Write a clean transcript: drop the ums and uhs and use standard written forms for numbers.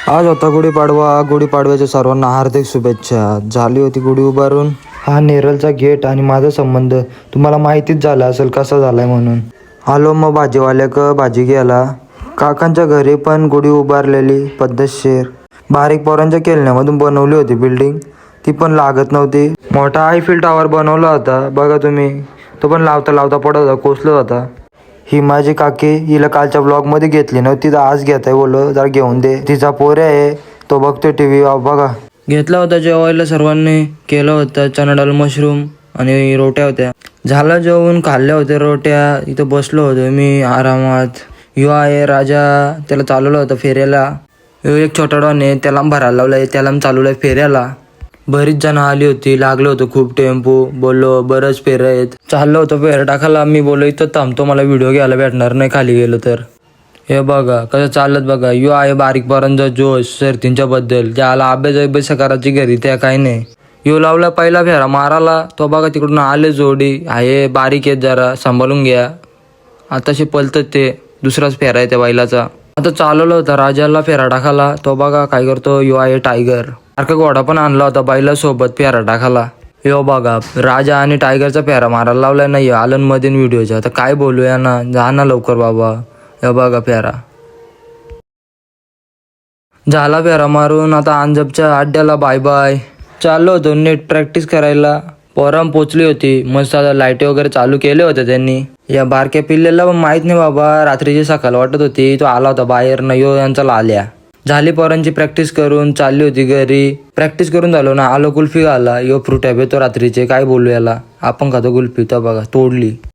आज होता गुढीपाडवा. गुढीपाडव्याच्या सर्वांना हार्दिक शुभेच्छा. झाली होती गुढी उभारून. हा नेरलचा गेट आणि माझा संबंध तुम्हाला माहितीच झाला असेल कसा झालाय म्हणून. आलो मग भाजीवाल्याक भाजी घ्यायला. काकांच्या घरी पण गुढी उभारलेली पद्धतशीर. बारीक पोरांच्या खेळण्यामधून बनवली होती बिल्डिंग. ती पण लागत नव्हती. मोठा आयफिल टावर बनवला होता बघा तुम्ही. तो पण लावता लावता पडत होता, कोसलत होता. ही माझी काकी, हिला कालच्या ब्लॉगमध्ये घेतली नव्हती तर आज घेत आहे. बोललो जरा घेऊन दे. तिचा पोरे आहे, तो बघतोय टीव्ही. बघा घेतला होता जेवायला. सर्वांनी केलं होतं चना डाळ मशरूम आणि रोट्या होत्या. झालं जेवून, खाल्ल्या होत्या रोट्या. इथं बसलो होतो मी आरामात. यो आहे राजा, त्याला चालवलं होतं फेऱ्याला. यो एक छोटा डॉन आहे, त्याला भरायला लावलाय, त्याला चालवलंय फेऱ्याला. बरीच जण आली होती, लागलं होतं खूप टेम्पो. बोललो बरंच फेर आहेत. चाललं होतं फेर टाकायला. मी बोललो इथं थांबतो, मला व्हिडिओ घ्यायला भेटणार नाही खाली गेलो तर. हे बघा कसं चालत बघा. यो आहे बारीक पोरांचा जोश शर्तींच्या बद्दल. ज्याला अभ्यास करायची घरी त्या काही नाही. यो लावला पहिला फेरा माराला. तो बघा तिकडून आले जोडी. आहे बारीक आहेत, जरा सांभाळून घ्या. आताशी पलतात ते. दुसराच फेरा आहे त्या बैलाचा. आता चालवलं होतं राजाला फेरा टाकायला. तो बघा काय करतो. यो आहे टायगर. सारखा घोडा पण आणला होता बैला सोबत फेरा टाकायला. यो बघा राजा आणि टायगरचा फेरा मारायला लावलाय नाही आलन मध्ये व्हिडिओच्या. आता काय बोलूया ना, जा ना लवकर बाबा. हे बघा फेरा झाला. फेरा मारून आता अंजपच्या अड्ड्याला बाय बाय. चाललो होतो नेट प्रॅक्टिस करायला. पोरम पोचली होती मस्त. आता लाईट वगैरे चालू केले होते त्यांनी. या बारक्या पिल्लेला पण माहित नाही बाबा. रात्रीची सकाळ वाटत होती. तो आला होता बाहेर न. यो यांचा लाल्या. झाली पोरांची प्रॅक्टिस करून चालली होती घरी. प्रॅक्टिस करून झालो ना, आलो कुल्फी घाला. यो फ्रूट आहे तो रात्रीचे. काय बोलू याला, आपण खातो कुल्फी. तर बघा तोडली.